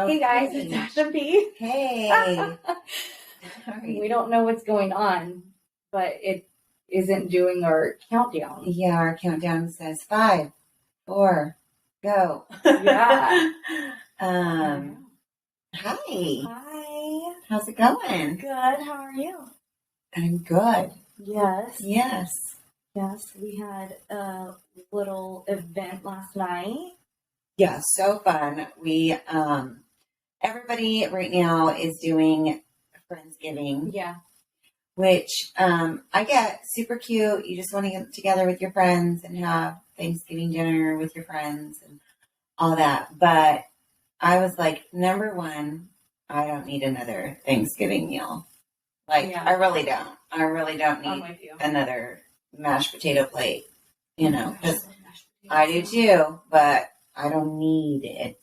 Hey guys, it's Asha P. Hey. We don't know what's going on, but it isn't doing our countdown. Yeah, our countdown says 5, 4, go. Yeah. Hi. Hi. How's it going? Good. How are you? I'm good. Yes. Yes. Yes. We had a little event last night. Yeah, so fun. We everybody right now is doing Friendsgiving. Yeah. Which I get super cute. You just want to get together with your friends and have Thanksgiving dinner with your friends and all that. But I was like, number one, I don't need another Thanksgiving meal. I really don't. I really don't need another mashed potato plate. Because I do too, but I don't need it.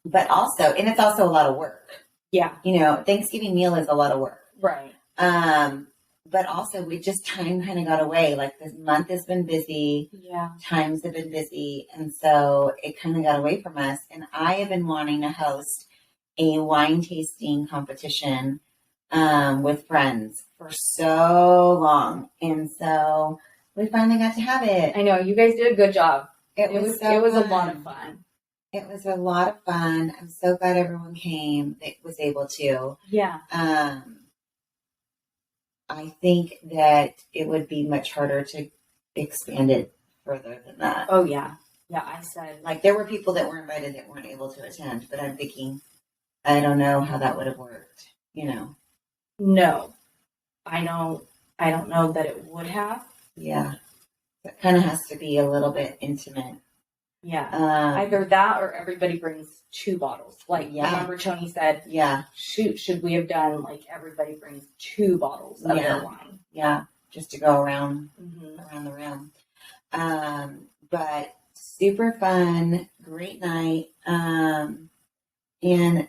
But also, and it's also a lot of work. Yeah. Thanksgiving meal is a lot of work. Right. But also time kind of got away. Like this month has been busy. Yeah. Times have been busy. And so it kind of got away from us. And I have been wanting to host a wine tasting competition with friends for so long. And so we finally got to have it. I know. You guys did a good job. It was a lot of fun. It was a lot of fun. I'm so glad everyone came that was able to. Yeah. I think that it would be much harder to expand it further than that. Oh, yeah. Yeah, I said. There were people that were invited that weren't able to attend, but I'm thinking, I don't know how that would have worked, No. I don't know that it would have. Yeah. It kind of has to be a little bit intimate. Yeah. Either that or everybody brings 2 bottles. Remember Tony said, shoot, should we have done everybody brings 2 bottles of their wine? Yeah. Just to go around the room. But super fun, great night. And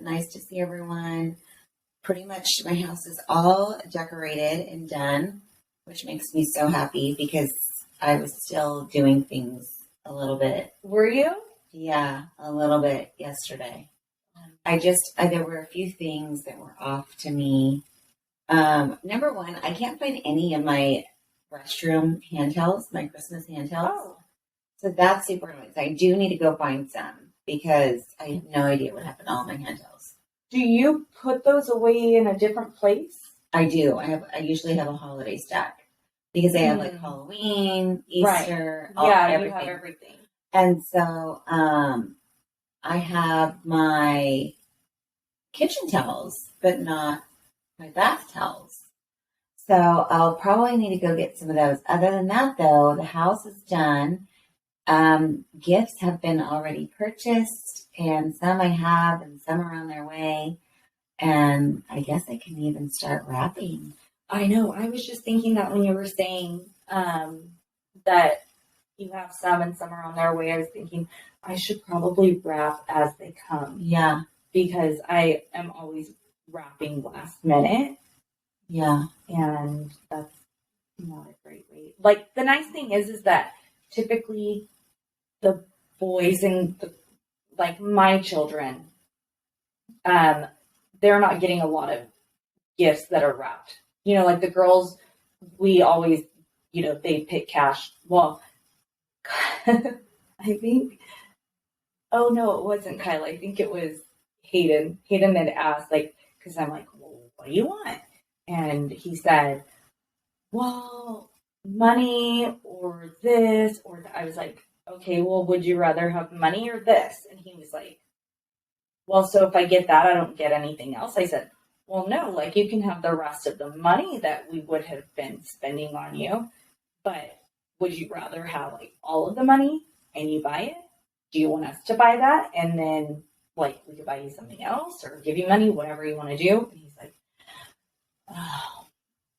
nice to see everyone. Pretty much my house is all decorated and done, which makes me so happy because I was still doing things a little bit. Were you? Yeah, a little bit yesterday. There were a few things that were off to me. Number one, I can't find any of my restroom handhelds, my Christmas handhelds. Oh. So that's super annoying. I do need to go find some because I have no idea what happened to all my handhelds. Do you put those away in a different place? I do. I usually have a holiday stack. Because they have Halloween, Easter, everything. You have everything. And so I have my kitchen towels, but not my bath towels. So I'll probably need to go get some of those. Other than that, though, the house is done. Gifts have been already purchased, and some I have, and some are on their way. And I guess I can even start wrapping. I know. I was just thinking that when you were saying that you have some and some are on their way, I was thinking I should probably wrap as they come. Yeah. Because I am always wrapping last minute. Yeah. And that's not a great way. The nice thing is that typically the boys and my children, they're not getting a lot of gifts that are wrapped. The girls, we always, they pick cash. Well, I think, oh no, it wasn't Kyle. I think it was Hayden. Hayden had asked, because I'm like, well, what do you want? And he said, well, money or this or that. I was like, okay, well, would you rather have money or this? And he was like, well, so if I get that, I don't get anything else. I said, well, no, you can have the rest of the money that we would have been spending on you, but would you rather have all of the money and you buy it? Do you want us to buy that? And then we could buy you something else or give you money, whatever you want to do. And he's like, oh,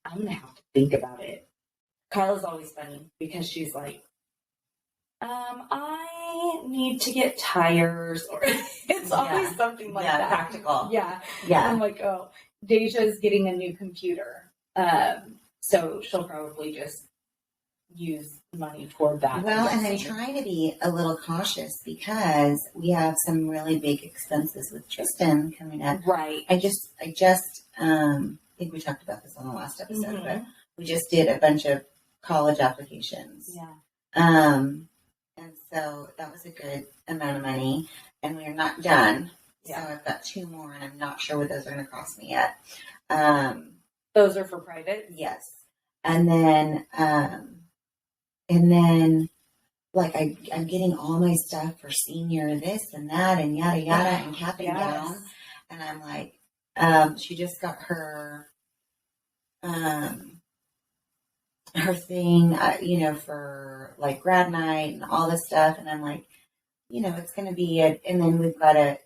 I'm going to have to think about it. Kyla's always funny because she's like, I need to get tires, or it's always something like that. Practical. Yeah. Yeah. I'm like, oh, Deja's getting a new computer. So she'll probably just use money toward that. Well, and I'm trying to be a little cautious because we have some really big expenses with Tristan coming up. Right. I think we talked about this on the last episode, but we just did a bunch of college applications. Yeah. And so that was a good amount of money, and we're not done. Yeah. So I've got 2 more, and I'm not sure what those are going to cost me yet. Those are for private? Yes. And then like I'm getting all my stuff for senior this and that and yada yada and capping down. And I'm like, she just got her thing, for like grad night and all this stuff. And I'm like, it's going to be and then we've got to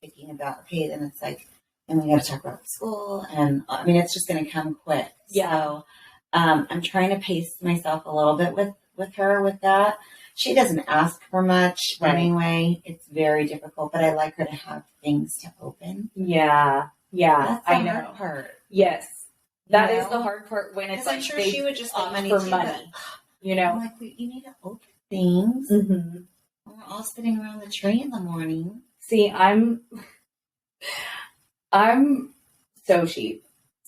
thinking about, okay, then it's like, and we got to talk about school. And I mean, it's just going to come quick. Yeah. So, I'm trying to pace myself a little bit with her with that. She doesn't ask for much anyway. It's very difficult, but I like her to have things to open. Yeah. Yeah. That's the hard part. Yes. That is the hard part when it's like I'm sure she would just want money for too, money. I'm like, you need to open things. Mm-hmm. We're all sitting around the tree in the morning. See, I'm so cheap.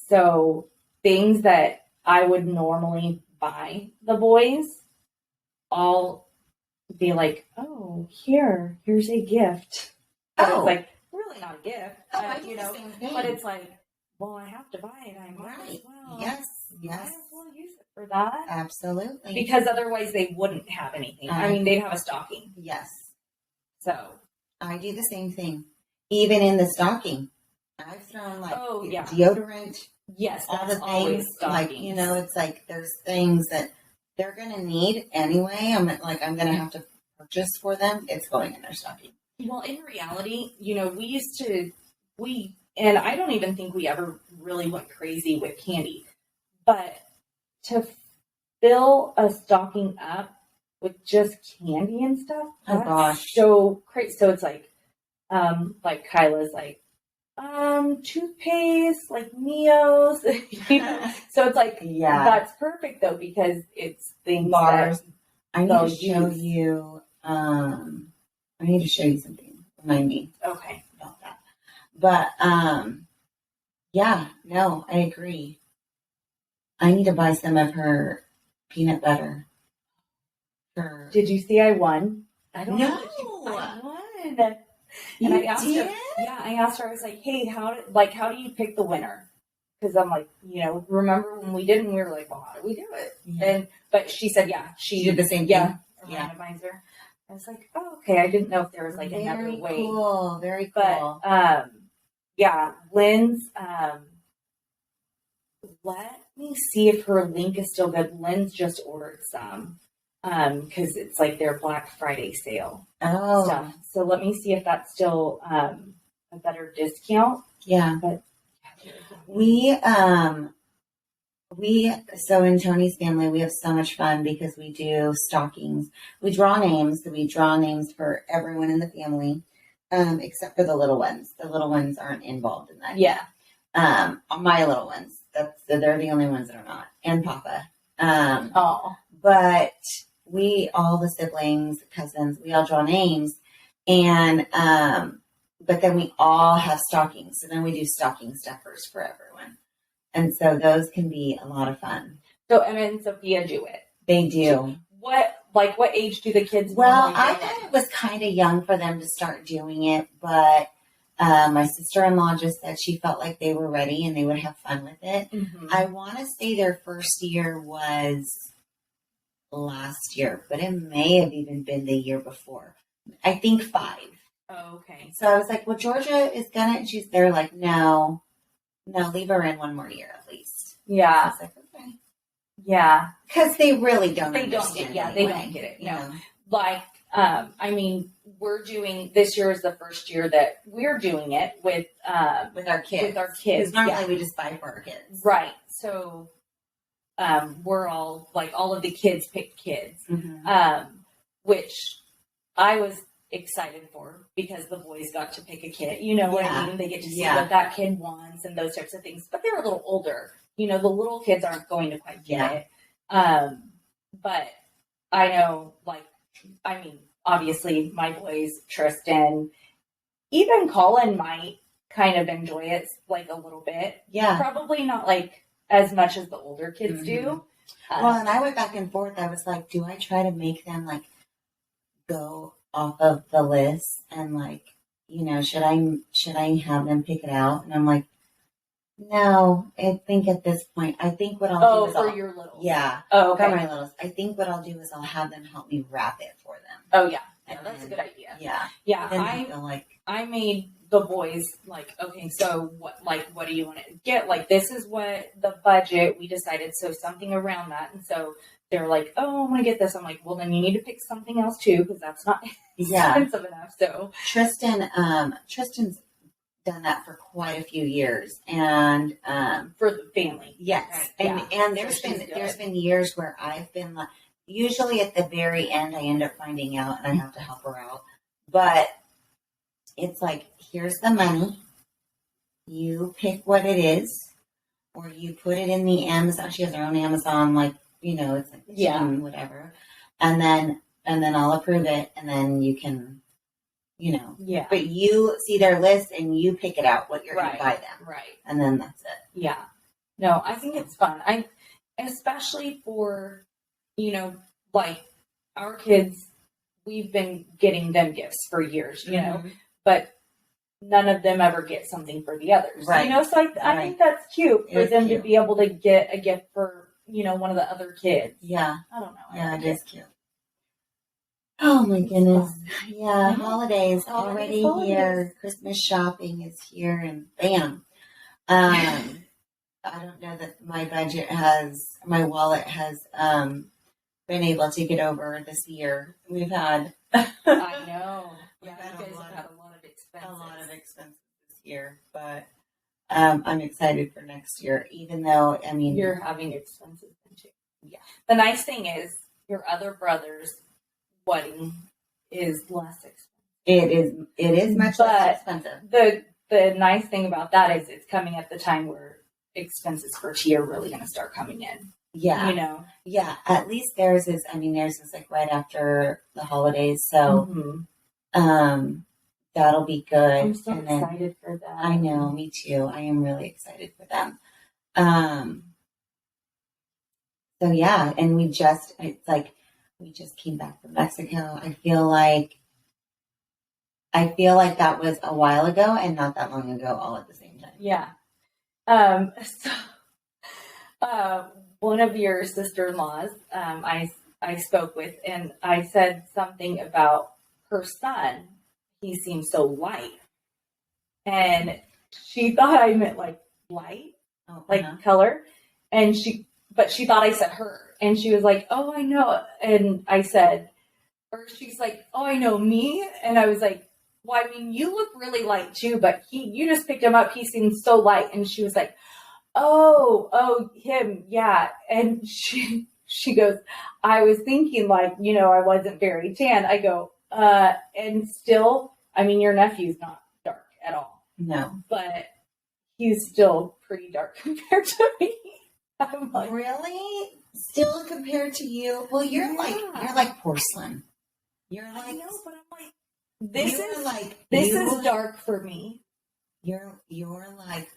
So things that I would normally buy the boys, I'll be like, oh, here's a gift. But it's like, really not a gift. But it's like, well, I have to buy it. I might as well. Yes. Might as well use it for that. Absolutely. Because otherwise they wouldn't have anything. I mean, they'd have a stocking. Yes. So. I do the same thing. Even in the stocking. I've thrown deodorant. Yes. All the things. Like, it's like there's things that they're going to need anyway. I'm going to have to purchase for them. It's going in their stocking. Well, in reality, and I don't even think we ever really went crazy with candy, but to fill a stocking up with just candy and stuff, so crazy. So it's like Kyla's like, toothpaste, like Neos, so it's like, that's perfect though, because it's things Mars. I need to show use. you, I need to show you something. Remind me. Okay. About that. But, I agree. I need to buy some of her peanut butter. Did you see I won? I don't know. I won. And I asked her. Yeah, I asked her. I was like, "Hey, how do you pick the winner?" Because I'm like, remember when we didn't? We were like, "Well, how do we do it?" Yeah. But she said, she did the same thing. Yeah, randomizer. I was like, "Oh, okay." I didn't know if there was like another way. Cool. Very cool. But Lynn's. Let me see if her link is still good. Lynn's just ordered some. Because it's like their Black Friday sale stuff. So let me see if that's still a better discount. Yeah. But so in Tony's family, we have so much fun because we do stockings. We draw names. So we draw names for everyone in the family, except for the little ones. The little ones aren't involved in that. Yeah. My little ones. They're the only ones that are not. And Papa. But all the siblings, cousins, we all draw names, and but then we all have stockings. So then we do stocking stuffers for everyone, and so those can be a lot of fun. So Emma and Sophia do it. They do. What age do the kids? Well, I thought it was kind of young for them to start doing it, but my sister-in-law just said she felt like they were ready and they would have fun with it. Mm-hmm. I want to say their first year was last year, but it may have even been the year before. I think 5. Oh, okay. So I was like, well, Georgia is gonna, and they're like, no, leave her in 1 more year at least. Yeah. I was like, okay. Yeah. Because they really don't They don't get it. No. Like, I mean, this year is the first year that we're doing it with our kids. Because normally we just buy for our kids. Right. So we're all all of the kids picked kids, which I was excited for because the boys got to pick a kid. You know what I mean? They get to see what that kid wants and those types of things. But they're a little older. The little kids aren't going to quite get it. but I know, like, I mean, obviously my boys, Tristan, even Colin might kind of enjoy it like a little bit. Yeah. Probably not like as much as the older kids do. Well, and I went back and forth. I was like, do I try to make them like go off of the list and like, should I have them pick it out? And I'm like, no, I think at this point, I think what I'll do is for your littles. Yeah. Oh, okay. For my littles. I think what I'll do is I'll have them help me wrap it for them. Oh, yeah. Yeah, that's a good idea. Yeah. Yeah. I I made the boys like, okay, so what do you want to get? Like, this is what the budget we decided. So something around that. And so they're like, oh, I want to get this. I'm like, well, then you need to pick something else too, because that's not expensive enough. So Tristan's done that for quite a few years, and for the family, yes, right? and there's been years where I've been like, usually at the very end, I end up finding out, and I have to help her out, but it's like, here's the money, you pick what it is, or you put it in the Amazon. She has her own Amazon, like, it's like whatever, and then I'll approve it, and then you can. But you see their list and you pick it out what you're going to buy them. Right. And then that's it. Yeah. No, I think it's fun. Especially for, like our kids, we've been getting them gifts for years, know, but none of them ever get something for the others. Right. So I think that's cute for them to be able to get a gift for, one of the other kids. Yeah. I don't know. Yeah, it is cute. Oh my goodness. Yeah, holidays already here. Christmas shopping is here, and bam. I don't know that my wallet has been able to get over this year. We've had I know. Yeah, you guys have had a lot of expenses. A lot of expenses this year, but I'm excited for next year, even though, you're having expenses too. Yeah. The nice thing is your other brother's wedding is less expensive. It is much less expensive. The nice thing about that is it's coming at the time where expenses for tea are really going to start coming in. Yeah. Yeah. At least theirs is like right after the holidays. So, that'll be good. I'm so excited for that. I know, me too. I am really excited for them. So yeah, and we just came back from Mexico. I feel like that was a while ago and not that long ago, all at the same time. Yeah. One of your sister-in-laws, I spoke with, and I said something about her son. He seems so light, and she thought I meant like light, color, and she thought I said her. And she was like, oh, I know. And I said, or she's like, oh, I know me. And I was like, well, you look really light too, but you just picked him up. He seems so light. And she was like, oh, him. Yeah. And she goes, I was thinking like, I wasn't very tan. I go, and still, your nephew's not dark at all. No. But he's still pretty dark compared to me. I'm like, really? Still compared to you? Well, you're like porcelain. You're like, I know, but I'm like, this is dark for me. You're like,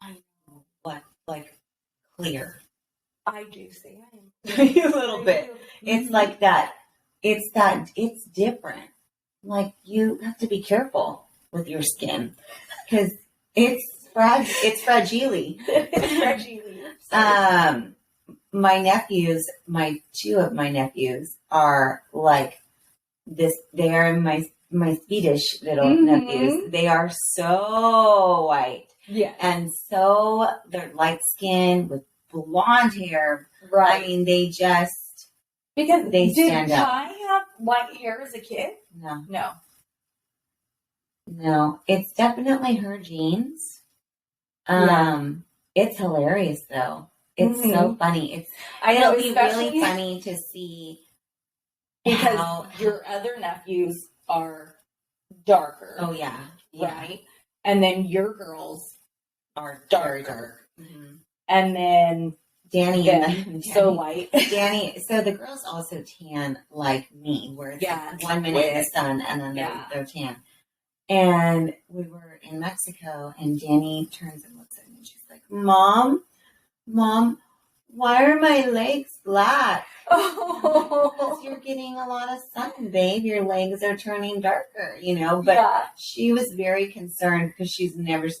I know, like clear. I do say I am a little bit. It's like that. It's different. Like, you have to be careful with your skin because it's fragile. It's fragile. Two of my nephews are like this. They are my Swedish little nephews. They are so white. Yeah. And so they're light skinned with blonde hair. Right. They just, because they stand up. Did up. Kai have white hair as a kid? No. It's definitely her genes. It's hilarious though. It's so funny. It'll be really funny to see because your other nephews are darker. Oh yeah. Right. And then your girls are darker. very dark. Mm-hmm. And then Danny and so white. Danny. So the girls also tan like me, where it's like 1 minute in the sun and then they're tan. And we were in Mexico, and Danny turns and looks at me, and she's like, "Mom, why are my legs black?" Because you're getting a lot of sun, babe. Your legs are turning darker, But she was very concerned because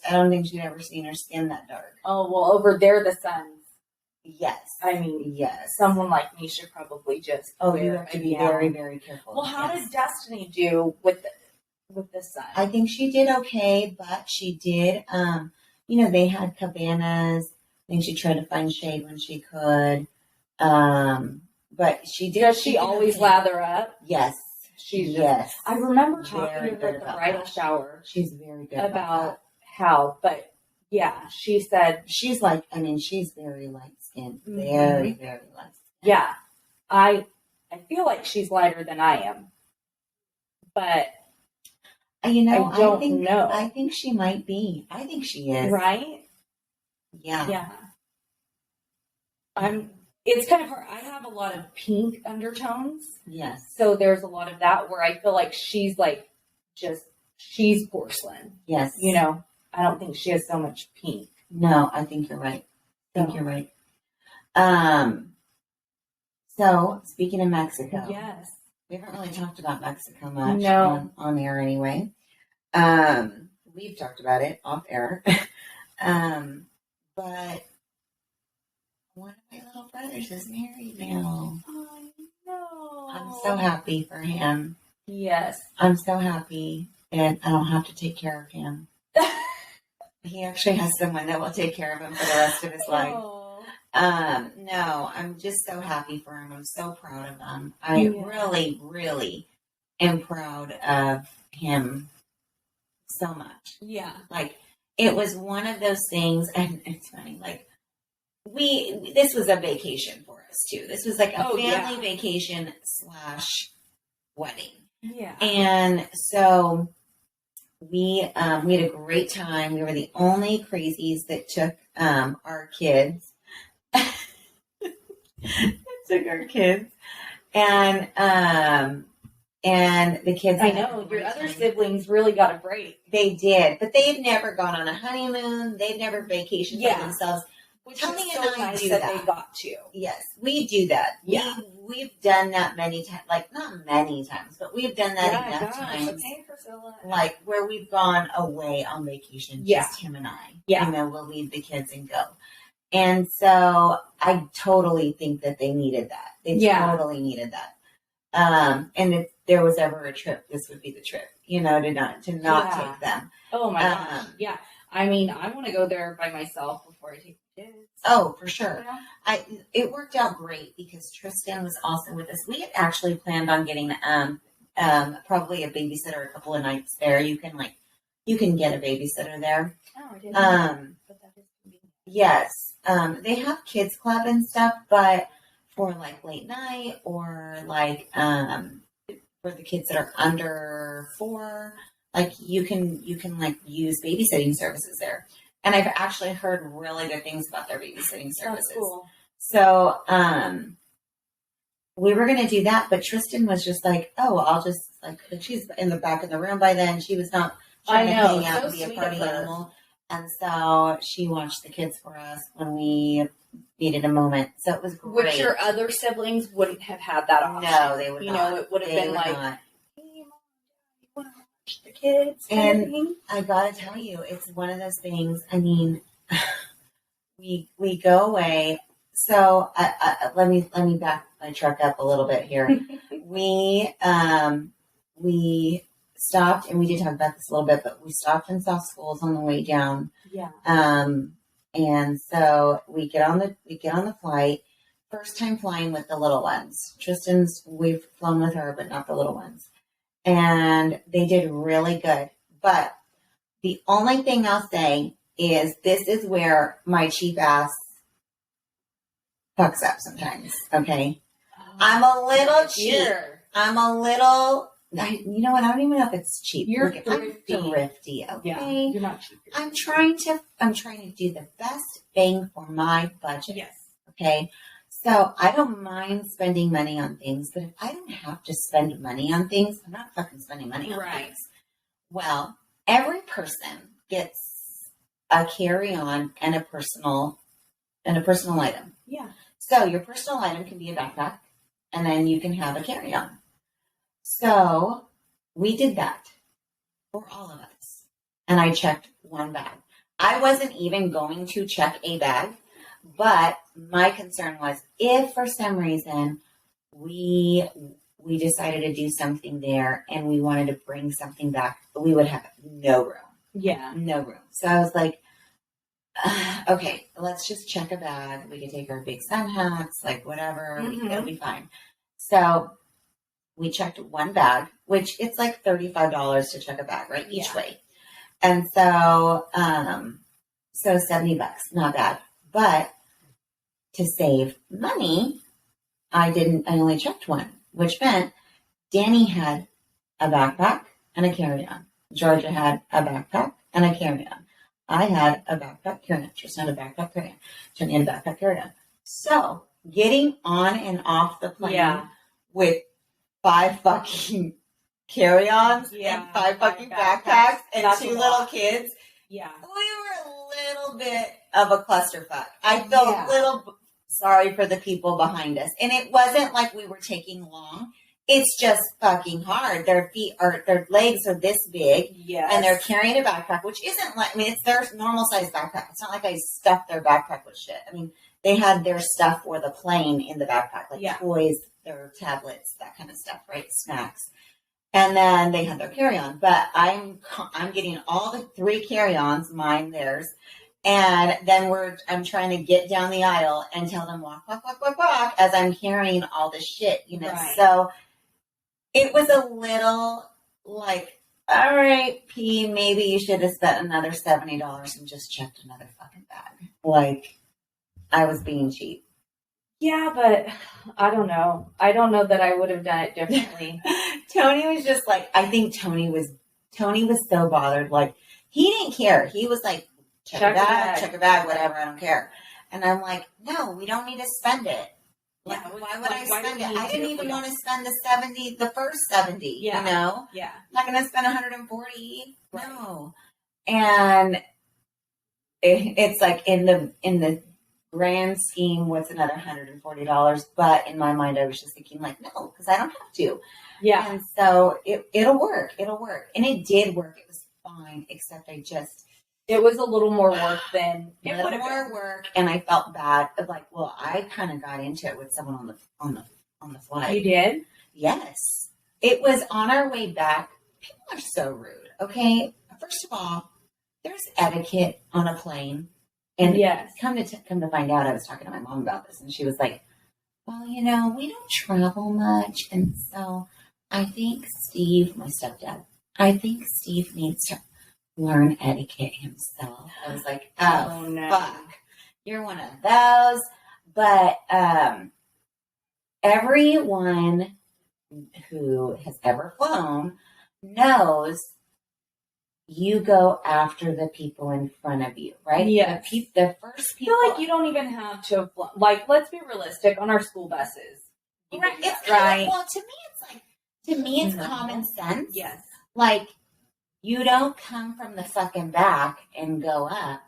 I don't think she'd ever seen her skin that dark. Oh, well, over there, the sun's. Yes. I mean, yes. Someone like me should probably just. You have to be very, very careful. Well, how did Destiny do with the sun? I think she did okay, but she did, they had cabanas. I think she tried to find shade when she could. But she did. Does she always lather up? Yes. Yes. I remember talking to her at the bridal shower. She's very good about how, but yeah, she said she's like, she's very light skinned, very, very light skinned. Yeah, I feel like she's lighter than I am, but I don't know. I think she might be. I think she is. Right? Yeah. It's kind of hard. I have a lot of pink undertones. Yes. So there's a lot of that where I feel like she's like she's porcelain. Yes. I don't think she has so much pink. No, I think you're right. You're right. So speaking of Mexico. Yes. We haven't really talked about Mexico much on air anyway. We've talked about it off air. But one of my little brothers is married now. I know. I'm so happy for him. Yes. I'm so happy, and I don't have to take care of him. He actually has someone that will take care of him for the rest of his life. No, I'm just so happy for him. I'm so proud of him. I really, really am proud of him so much. Yeah. Like, it was one of those things, and it's funny, like, this was a vacation for us too. This was like a family vacation / wedding. Yeah. And so we had a great time. We were the only crazies that took our kids. And the kids. I know your other siblings really got a break. They did, but they had never gone on a honeymoon. They'd never vacationed by themselves. Tony and I do that. They got to. Yes, we do that. Yeah. We've done that many times. Like, not many times, but we've done that enough times. Okay, Priscilla. Like, where we've gone away on vacation, just him and I. Yeah. And then we'll leave the kids and go. And so I totally think that they needed that. They totally needed that. And if there was ever a trip, this would be the trip, to not take them. Oh my gosh. Yeah. I mean, I want to go there by myself before I take the kids. Oh, for sure. It worked out great because Tristan was also with us. We had actually planned on getting probably a babysitter a couple of nights there. You can get a babysitter there. Oh, I didn't know. But that is convenient. Yes. They have kids club and stuff, but for like late night or like for the kids that are under 4, like you can like use babysitting services there. And I've actually heard really good things about their babysitting services. That's cool. So we were going to do that, but Tristan was just like, oh, I'll just like, she's in the back of the room by then. She was not trying to hang out and be a party animal. And so she watched the kids for us when we needed a moment. So it was great. Which your other siblings wouldn't have had that option. No, they would not. It would have been like, hey, Mom, you want to watch the kids? And I got to tell you, it's one of those things. I mean, we go away. So let me back my truck up a little bit here. We stopped, and we did talk about this a little bit, but we stopped in South Schools on the way down. Yeah. And so we get on the flight. First time flying with the little ones. We've flown with her, but not the little ones. And they did really good. But the only thing I'll say is this is where my cheap ass fucks up sometimes. Okay. I'm a little cheap. I'm a little, you know what? I don't even know if it's cheap. You're thrifty. I'm thrifty. Okay. Yeah, you're not cheap. I'm trying to do the best bang for my budget. Yes. Okay. So I don't mind spending money on things, but if I don't have to spend money on things, I'm not fucking spending money on things. Well, every person gets a carry-on and a personal item. Yeah. So your personal item can be a backpack, and then you can have a carry-on. So we did that for all of us. And I checked one bag. I wasn't even going to check a bag, but my concern was if for some reason we decided to do something there and we wanted to bring something back, we would have no room. Yeah. No room. So I was like, okay, let's just check a bag. We can take our big sun hats, like whatever. It'll be fine. So we checked one bag, which it's like $35 to check a bag, right? Each way. And so, so $70, not bad. But to save money, I only checked one, which meant Danny had a backpack and a carry-on. Georgia had a backpack and a carry-on. I had a backpack carry-on. Tristan had a backpack carry-on. Jenny had a backpack carry-on. So getting on and off the plane with 5 fucking carry-ons and 5 fucking backpacks and 2 little kids. Yeah. We were a little bit of a clusterfuck. I felt a little sorry for the people behind us. And it wasn't like we were taking long. It's just fucking hard. Their legs are this big. Yes. And they're carrying a backpack, which isn't like, I mean, it's their normal size backpack. It's not like I stuffed their backpack with shit. I mean, they had their stuff for the plane in the backpack, like toys, their tablets, that kind of stuff, right? Snacks. And then they had their carry-on. But I'm getting all the 3 carry-ons, mine, theirs. And then I'm trying to get down the aisle and tell them walk, as I'm carrying all this shit, you know. Right. So it was a little like, all right, P, maybe you should have spent another $70 and just checked another fucking bag. Like, I was being cheap. Yeah, but I don't know. I don't know that I would have done it differently. Tony was just like, I think Tony was so bothered. Like, he didn't care. He was like, check a bag, whatever, I don't care. And I'm like, no, we don't need to spend it. Like, why would I spend it? I didn't even want to spend the first 70, you know? Yeah. I'm not going to spend 140. Right. No. And it's like in the grand scheme, what's another $140? But in my mind, I was just thinking like, no, because I don't have to. Yeah. And so it'll work. It'll work. And it did work. It was fine, except it was a little more work than it would have been. Work, and I felt bad. Like, well, I kind of got into it with someone on the flight. You did? Yes. It was on our way back. People are so rude. Okay, first of all, there's etiquette on a plane, and come to find out, I was talking to my mom about this, and she was like, "Well, you know, we don't travel much, and so I think Steve, my stepdad, needs to learn etiquette himself." I was like, oh no. Fuck. You're one of those. But everyone who has ever flown knows you go after the people in front of you, right? Yeah. The first people. I feel like you don't even have to, like, let's be realistic, on our school buses. Right. Well, to me, it's common sense. Yes. Like, you don't come from the fucking back and go up.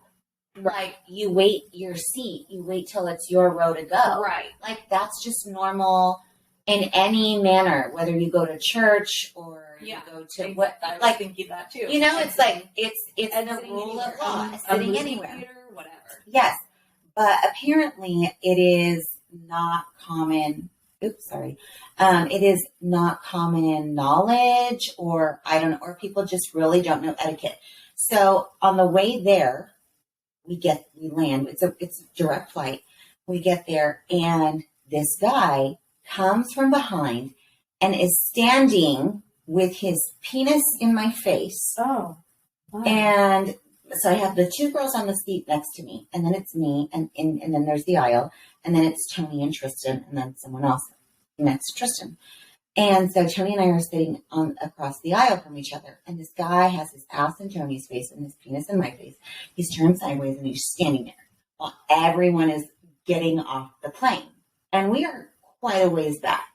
Like, you wait your seat. You wait till it's your row to go. Right. Like, that's just normal in any manner, whether you go to church or you go to what. I was thinking that too. You know, it's like, it's the rule of law. Sitting anywhere. Computer, whatever. Yes. But apparently it is not common. Oops, sorry. It is not common knowledge, or I don't know, or people just really don't know etiquette. So on the way there, we land. It's a direct flight. We get there, and this guy comes from behind and is standing with his penis in my face. Oh. Wow. And so I have the 2 girls on the seat next to me, and then it's me, and then there's the aisle, and then it's Tony and Tristan, and then someone else next to Tristan. And so Tony and I are sitting across the aisle from each other, and this guy has his ass in Tony's face and his penis in my face. He's turned sideways, and he's standing there while everyone is getting off the plane. And we are quite a ways back.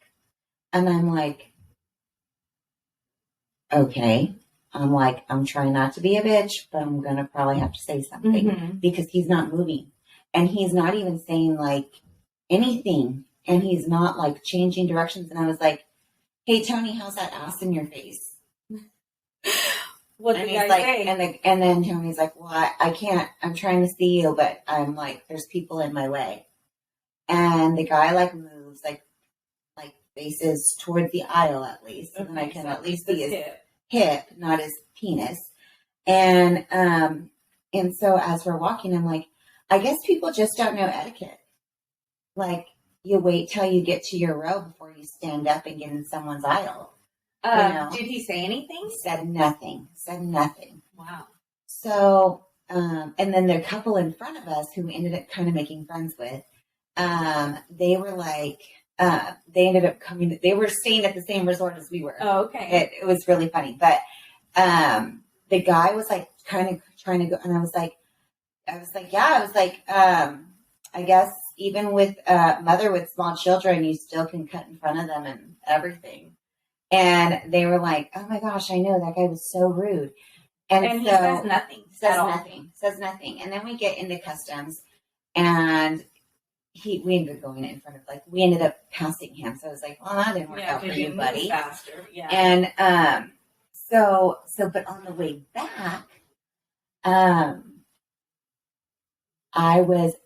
And I'm like, okay. I'm like, I'm trying not to be a bitch, but I'm going to probably have to say something because he's not moving. And he's not even saying like anything. And he's not like changing directions. And I was like, hey, Tony, how's that ass in your face? What and the he's guy like, say? and then Tony's like, well, I can't, I'm trying to see you, but I'm like, there's people in my way. And the guy like moves, like faces towards the aisle at least. And then I can at least see his hip, not his penis. And so as we're walking, I'm like, I guess people just don't know etiquette. Like, you wait till you get to your row before you stand up and get in someone's aisle. Did he say anything? Said nothing. Wow. So, and then the couple in front of us who we ended up kind of making friends with, they were like, they ended up coming, they were staying at the same resort as we were. Oh, okay. It was really funny. But the guy was like kind of trying to go, and I was like, I guess even with mother with small children, you still can cut in front of them and everything. And they were like, oh my gosh, I know that guy was so rude. And he says nothing. Says nothing. And then we get into customs, and we ended up going in front of, like, we ended up passing him. So I was like, well, that didn't work out for you, buddy. Faster. Yeah. And but on the way back,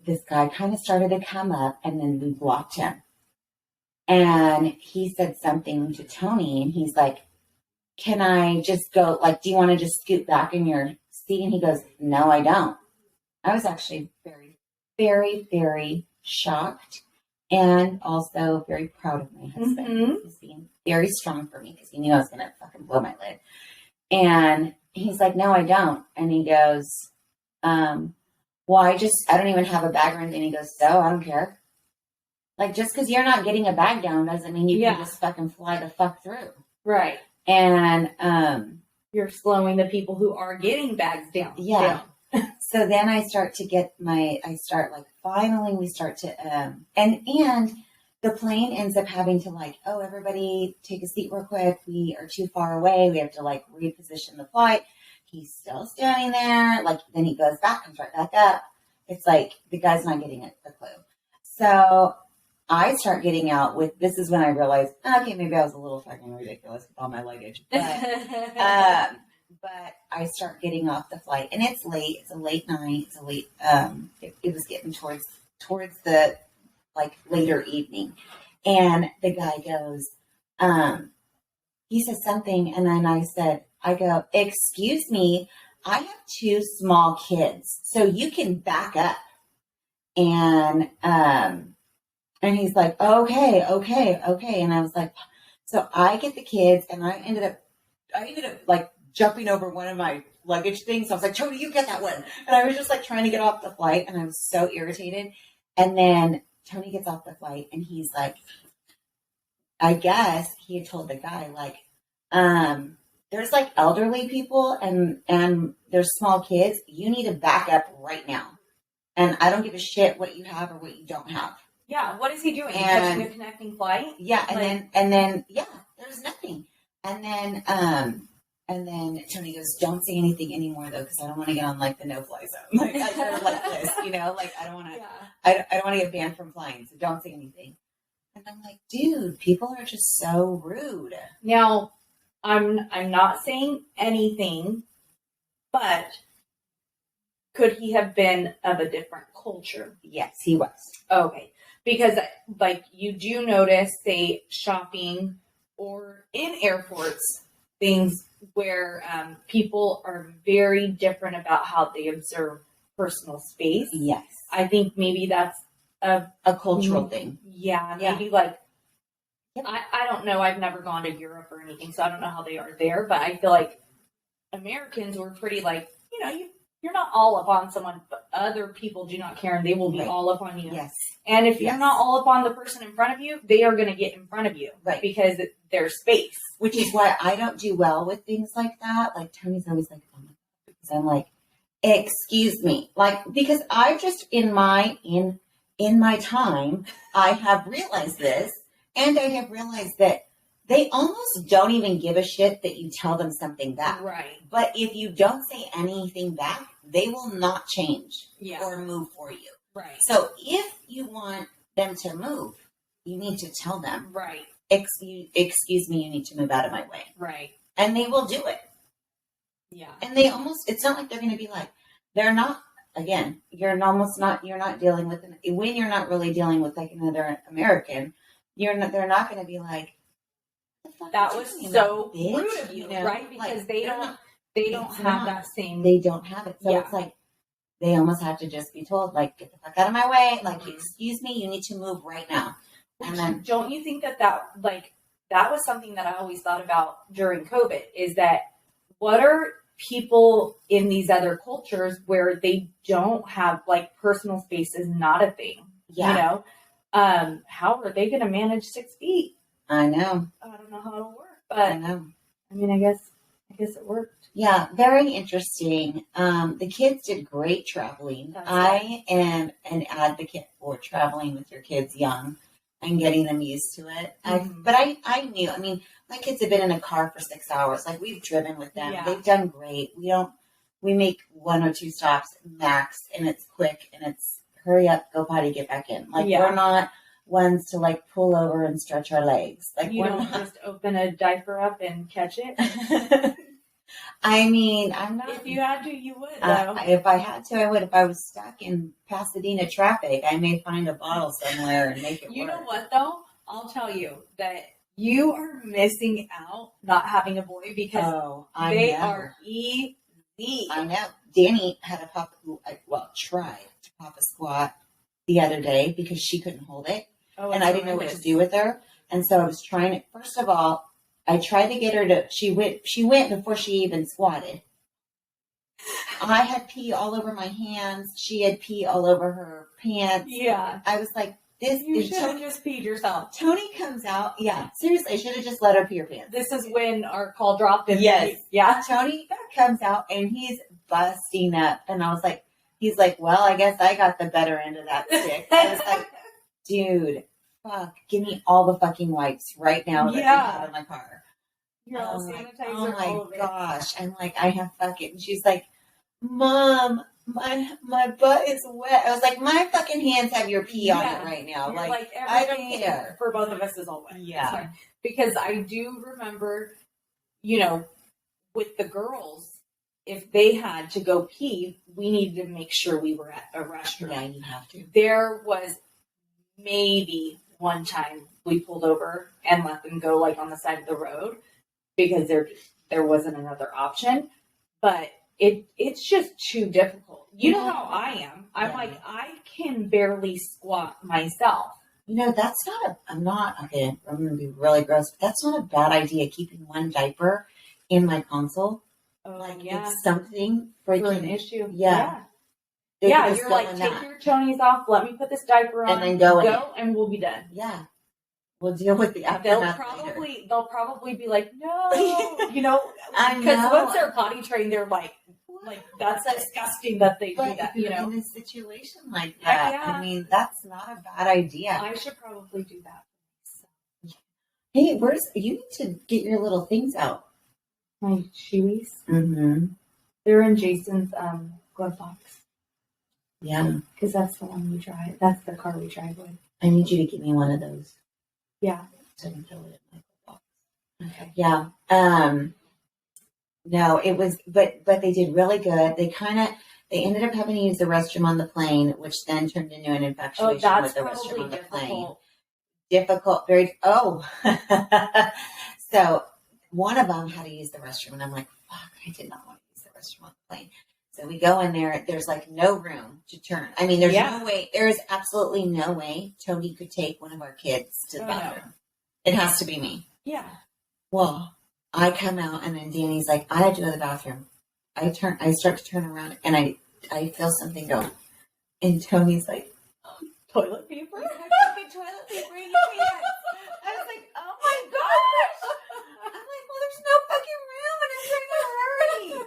this guy kind of started to come up, and then we blocked him. And he said something to Tony, and he's like, can I just go, like, do you want to just scoot back in your seat? And he goes, no, I don't. I was actually very, very, very shocked and also very proud of my husband. He's being very strong for me because he knew I was going to fucking blow my lid. And he's like, no, I don't. And he goes, well, I don't even have a bag or anything. He goes, so I don't care. Like, just because you're not getting a bag down doesn't mean you can just fucking fly the fuck through. Right. And you're slowing the people who are getting bags down. Yeah. So then we start to, and the plane ends up having to like, oh, everybody take a seat real quick. We are too far away. We have to like reposition the flight. He's still standing there. Like, then he goes back, comes right back up. It's like the guy's not getting a clue. So I start getting out with, this is when I realized, okay, maybe I was a little fucking ridiculous with all my luggage. But I start getting off the flight, and it's late. It's a late night. It's a late, it was getting towards the like later evening. And the guy goes, he says something. And then I go, excuse me, I have 2 small kids, so you can back up. And he's like, okay. And I was like, so I get the kids, and I ended up like jumping over one of my luggage things. So I was like, Tony, you get that one. And I was just like trying to get off the flight, and I was so irritated. And then Tony gets off the flight, and he's like, I guess he had told the guy, like, there's like elderly people and there's small kids. You need to back up right now. And I don't give a shit what you have or what you don't have. Yeah, what is he doing? Catching a connecting flight? Yeah, and then there's nothing. And then Tony goes, don't say anything anymore though, because I don't want to get on like the no-fly zone. Like I sort of like this, like I don't want to. Yeah. I don't want to get banned from flying, so don't say anything. And I'm like, dude, people are just so rude. Now, I'm not saying anything, but could he have been of a different culture? Yes, he was. Okay. Because, like, you do notice, say, shopping or in airports, things where people are very different about how they observe personal space. Yes. I think maybe that's a cultural thing. Yeah, maybe like, I don't know. I've never gone to Europe or anything, so I don't know how they are there, but I feel like Americans were pretty like, you're not all up on someone, but other people do not care, and they will be all up on you. Yes. And if you're not all up on the person in front of you, they are going to get in front of you. Right. Because there's space. Which is why I don't do well with things like that. Like, Tony's always like, oh my God. Because I'm like, excuse me. Like, because I just, in in my time, I have realized this, and I have realized that they almost don't even give a shit that you tell them something back. Right. But if you don't say anything back, they will not change Yeah. or move for you. Right. So if you want them to move, you need to tell them, Right. Excuse me, you need to move out of my way. Right. And they will do it. Yeah. And they almost, it's not like they're going to be like, they're not, again, you're not dealing with, when you're not really dealing with like another American, they're not going to be like, that was so rude of you, right? Because like, they don't have that same. They don't have it. So it's like, they almost have to just be told, like, get the fuck out of my way. Like, excuse me, you need to move right now. And then, don't you think that was something that I always thought about during COVID, is that what are people in these other cultures where they don't have, like, personal space is not a thing, you know? How are they going to manage 6 feet? I know. I don't know how it'll work, but I know. I mean, I guess it worked. Yeah, very interesting. The kids did great traveling. I am an advocate for traveling with your kids young and getting them used to it. But I knew, I mean, my kids have been in a car for 6 hours. Like, we've driven with them. Yeah. They've done great. We make 1 or 2 stops max, and it's quick, and it's hurry up, go potty, get back in. Like, we're not ones to, like, pull over and stretch our legs. Like, you don't just open a diaper up and catch it. I mean, I'm not. If you had to, you would, though. If I had to, I would. If I was stuck in Pasadena traffic, I may find a bottle somewhere and make it work. You know what, though? I'll tell you that you are missing out not having a boy, because they are easy. I know. Danny had tried to pop a squat the other day because she couldn't hold it. And I didn't know what to do with her. And so I was trying to, first of all, I tried to get her to, she went before she even squatted. I had pee all over my hands. She had pee all over her pants. Yeah. I was like, you should have just peed yourself. Tony comes out. Yeah. Seriously, I should have just let her pee her pants. This is when our call dropped. Yes. Yeah. Tony comes out and he's busting up. And I was like, he's like, well, I guess I got the better end of that stick. I was like, dude, fuck, give me all the fucking wipes right now that I have in my car. You're all sanitizer. Oh my gosh. I'm like, I have fucking, and she's like, Mom, my butt is wet. I was like, my fucking hands have your pee on it right now. Like I don't care. For both of us is all wet. Yeah. Because I do remember, you know, with the girls, if they had to go pee, we needed to make sure we were at a restroom. Yeah, you have to. There was maybe one time we pulled over and let them go, like, on the side of the road because there wasn't another option. But it's just too difficult. You know how I am. I'm like, I can barely squat myself. You know, that's not I'm going to be really gross, but that's not a bad idea, keeping one diaper in my console. Oh, like, yeah. it's something for an issue. Yeah. Yeah, you're like, take your chonies off, let me put this diaper on, and then go and we'll be done. Yeah. We'll deal with the aftermath. They'll probably be like, no, you know, I know. Because once they're potty trained, they're like that's disgusting that they do that. You know, in a situation like that, I mean, that's not a bad idea. I should probably do that. Hey, you need to get your little things out. My shoeies. Mm-hmm. They're in Jason's glove box. Yeah, because that's the one we drive. That's the car we drive with. I need you to get me one of those. Yeah. So I can throw it in my box. Okay. Yeah. No, it was, but they did really good. They ended up having to use the restroom on the plane, which then turned into an infatuation with the restroom on the plane. Difficult, very, So one of them had to use the restroom, and I'm like, fuck, I did not want to use the restroom on the plane. So we go in there, there's like no room to turn. I mean, there's no way, there is absolutely no way Tony could take one of our kids to the bathroom. No. It has to be me. Yeah. Well, I come out, and then Danny's like, I have to go to the bathroom. I start to turn around, and I feel something go. And Tony's like, toilet paper? You have fucking toilet paper in your pants. I was like, oh my gosh. I'm like, well, there's no fucking room, and I'm trying to hurry.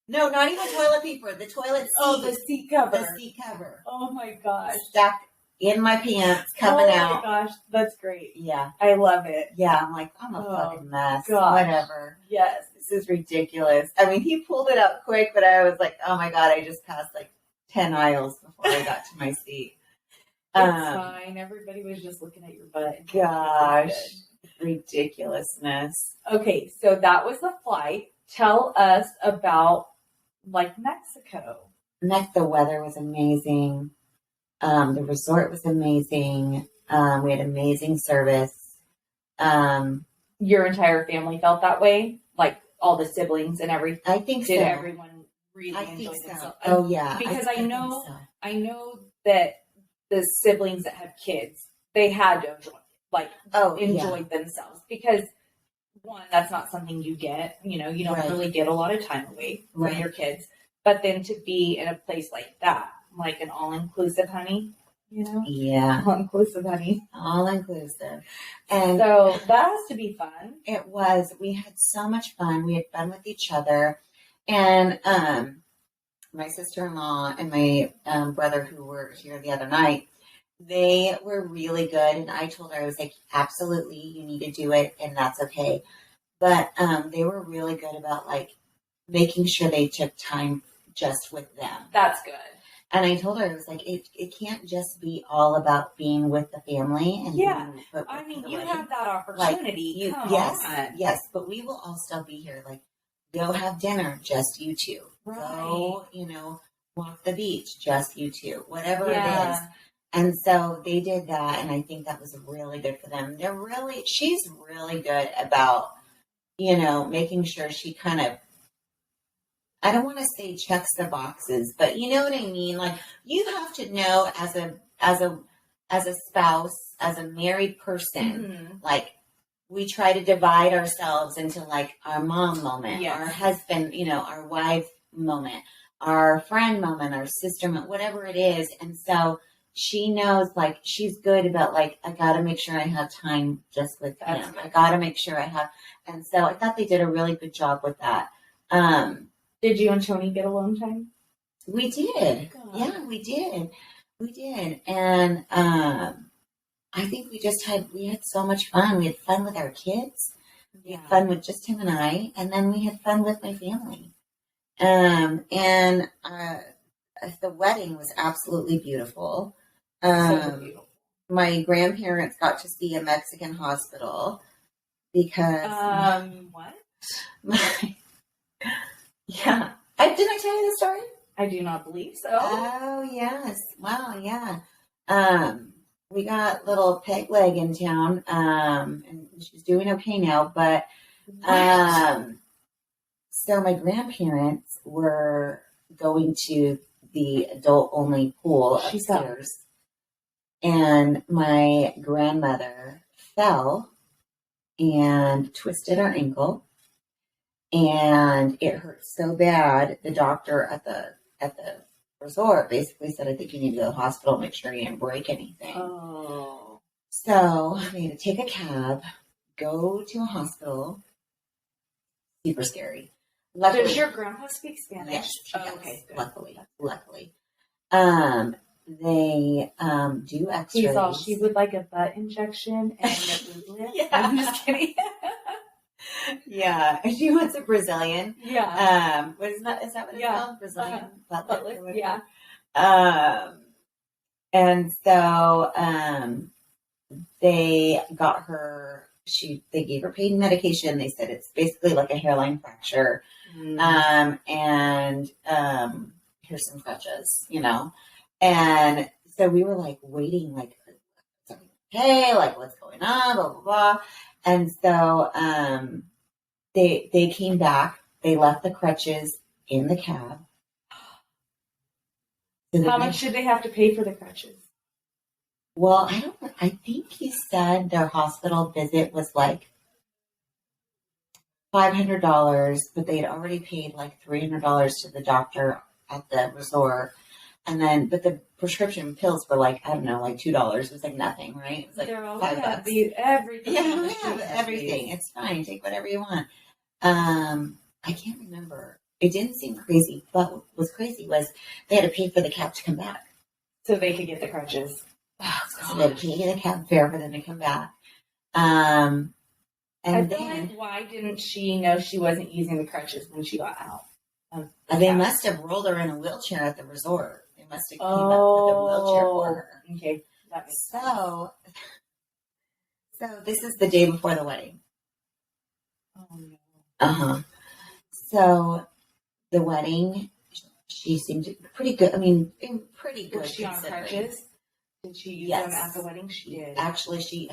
No, not even toilet paper. The toilet seat. Oh, the seat cover. The seat cover. Oh my gosh. Stuck in my pants, coming out. Oh my gosh, that's great. Yeah. I love it. Yeah, I'm like, I'm a fucking mess. Gosh. Whatever. Yes. This is ridiculous. I mean, he pulled it up quick, but I was like, oh my God, I just passed like 10 aisles before I got to my seat. It's fine. Everybody was just looking at your butt. Gosh. Ridiculousness. Okay, so that was the flight. Tell us about like Mexico. The weather was amazing. The resort was amazing. We had amazing service. Your entire family felt that way? Like all the siblings and everything? I think Did so. everyone really enjoy themselves? Oh, yeah. Because I know that the siblings that have kids, they had to enjoy themselves. Because one, that's not something you get. You know, you don't really get a lot of time away from your kids. But then to be in a place like that, like an all-inclusive, honey, you know? Yeah. All-inclusive, honey. All-inclusive. And so that has to be fun. It was. We had so much fun. We had fun with each other. And my sister-in-law and my brother who were here the other night, they were really good. And I told her, I was like, absolutely, you need to do it, and that's okay. But they were really good about, like, making sure they took time just with them. That's good. And I told her, I was like, it can't just be all about being with the family. And I mean, you have that opportunity. Like, yes, but we will all still be here. Like, go have dinner, just you two. Right. Go, walk the beach, just you two. Whatever it is. And so they did that, and I think that was really good for them. She's really good about, making sure she kind of, I don't want to say checks the boxes, but you know what I mean? Like, you have to know as a spouse, as a married person, like, we try to divide ourselves into like our mom moment, our husband, our wife moment, our friend moment, our sister moment, whatever it is. And so she knows, like, she's good about, like, I got to make sure I have time just with him. I got to make sure I have. And so I thought they did a really good job with that. Did you and Tony get alone time? We did. God. Yeah, we did. We did. And I think we had so much fun. We had fun with our kids. We had fun with just him and I. And then we had fun with my family. And the wedding was absolutely beautiful. So beautiful. My grandparents got to see a Mexican hospital because... what? Yeah. Didn't I tell you the story? I do not believe so. Oh, yes. Wow, yeah. We got little Peg Leg in town, and she's doing okay now, but so my grandparents were going to the adult-only pool upstairs, and my grandmother fell and twisted her ankle. And it hurt so bad. The doctor at the resort basically said, I think you need to go to the hospital, make sure you didn't break anything. Oh. So we had to take a cab, go to a hospital. Super scary. Luckily, does your grandpa speak Spanish? Yes. Okay. Good. Luckily. They do x-rays. She would like a butt injection and a boob lift. Yeah. I'm just kidding. Yeah, she wants a Brazilian. Yeah. Is that what it's called? Brazilian butt lift? Yeah. And so they got her. They gave her pain medication. They said it's basically like a hairline fracture. And here's some crutches, And so we were like waiting, like, okay, like what's going on, blah blah blah. And so they came back. They left the crutches in the cab. So how much did they have to pay for the crutches? Well, I think he said their hospital visit was like $500, but they had already paid like $300 to the doctor at the resort. And then, but the prescription pills were like, I don't know, like $2. It was like nothing, right? It was like $5. Everything. Yeah, we have everything. It's fine. Take whatever you want. I can't remember. It didn't seem crazy, but what was crazy was they had to pay for the cab to come back. So they could get the crutches. Oh, so they paid the cab fare for them to come back. And I feel then like, why didn't she know she wasn't using the crutches when she got out? they must have rolled her in a wheelchair at the resort. They must have came up with a wheelchair for her. Okay. That makes sense. So this is the day before the wedding. Oh, no. Uh-huh. So the wedding, she seemed pretty good. I mean, pretty good. Was she on crutches? Did she use them at the wedding? She did. Actually,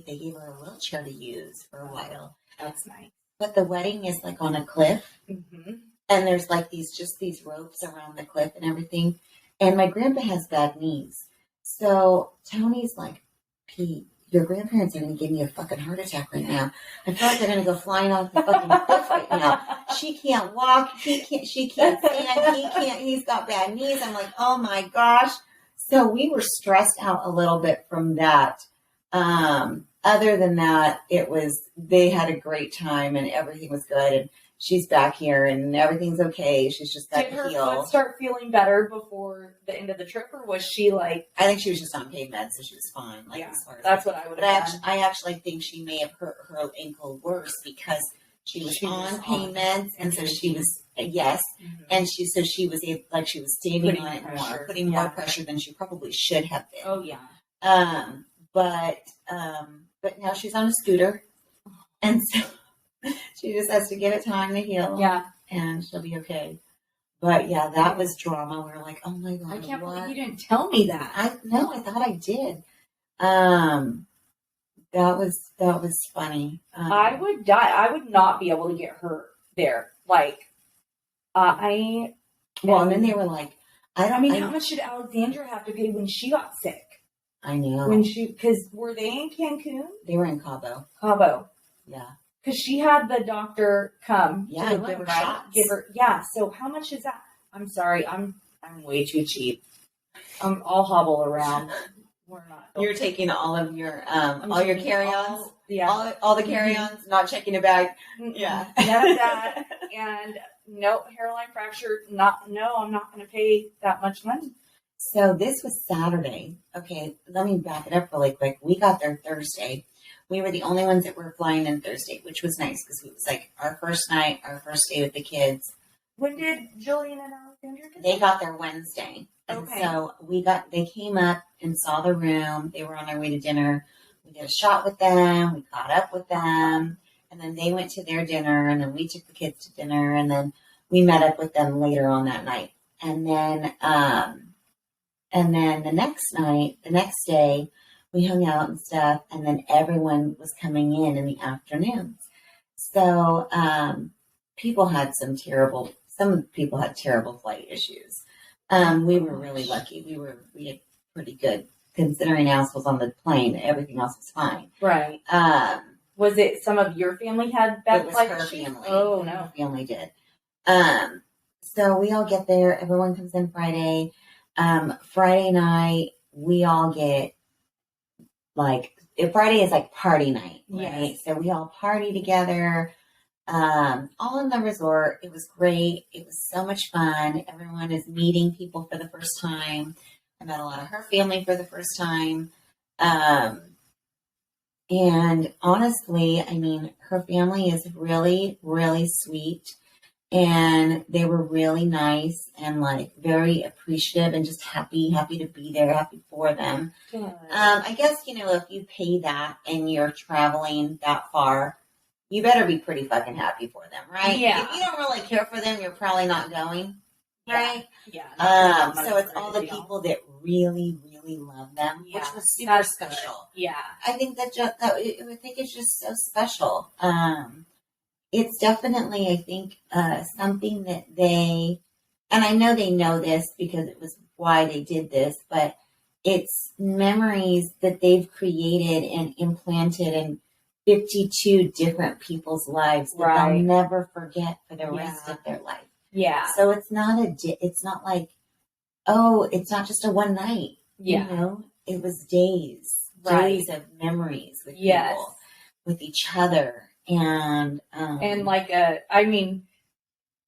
they gave her a wheelchair to use for a while. That's nice. But the wedding is like on a cliff. Mm-hmm. And there's like these ropes around the cliff and everything. And my grandpa has bad knees. So Tony's like, Pete, your grandparents are going to give me a fucking heart attack right now. I feel like they're going to go flying off the fucking cliff right now. She can't walk. She can't stand. He can't. He's got bad knees. I'm like, oh my gosh. So we were stressed out a little bit from that. Other than that, they had a great time and everything was good. And she's back here and everything's okay. She's just got to heal. Did her foot start feeling better before the end of the trip, or was she like? I think she was just on pain meds, so she was fine. Like, yeah, as far as that's what I would have done. I actually think she may have hurt her ankle worse because she was on pain meds, and so she was and she was standing on it more, putting more pressure than she probably should have been. Oh yeah. But now she's on a scooter, and so she just has to give it time to heal. Yeah, and she'll be okay. But yeah, that was drama. We were like, oh my god, I can't believe you didn't tell me that. I thought I did. That was funny. I would die. I would not be able to get hurt there. Like, and then they were like, how much did Alexandra have to pay when she got sick? I know. Because were they in Cancun? They were in Cabo. Yeah. Because she had the doctor come. Yeah, give her shots. So how much is that? I'm sorry, I'm way too cheap. I'll hobble around. We're not. You're taking all of your all your carry-ons. All the carry-ons, not checking a bag. Yeah. None of that. And no hairline fracture. I'm not going to pay that much money. So this was Saturday. Okay, let me back it up really quick. We got there Thursday. We were the only ones that were flying in Thursday, which was nice because it was like our first night, our first day with the kids. When did Jillian and Alexandra get there? They got there Wednesday. Okay. And so they came up and saw the room. They were on their way to dinner. We did a shot with them. We caught up with them. And then they went to their dinner. And then we took the kids to dinner. And then we met up with them later on that night. And then the next day, we hung out and stuff. And then everyone was coming in the afternoons. So some people had terrible flight issues. We were really lucky. We had pretty good, considering Alice was on the plane. Everything else was fine. Right. Was it some of your family had bad flight issues? It was her family. Oh, no. Her family did. So we all get there. Everyone comes in Friday. Friday night, we all get Friday is like party night, right? Yes. So we all party together. All in the resort. It was great. It was so much fun. Everyone is meeting people for the first time. I met a lot of her family for the first time. And honestly, I mean, her family is really, really sweet. And they were really nice and like very appreciative and just happy to be there, happy for them. Good. I guess, if you pay that and you're traveling that far, you better be pretty fucking happy for them, right? Yeah. If you don't really care for them, you're probably not going, right? Yeah. So it's all the people that really, really love them, which was super special. Yeah. I think I think it's just so special. It's definitely, I think, something that and I know they know this because it was why they did this, but it's memories that they've created and implanted in 52 different people's lives that they'll never forget for the rest of their life. Yeah. So it's not like, it's not just a one night. Yeah. It was days of memories with people, with each other. And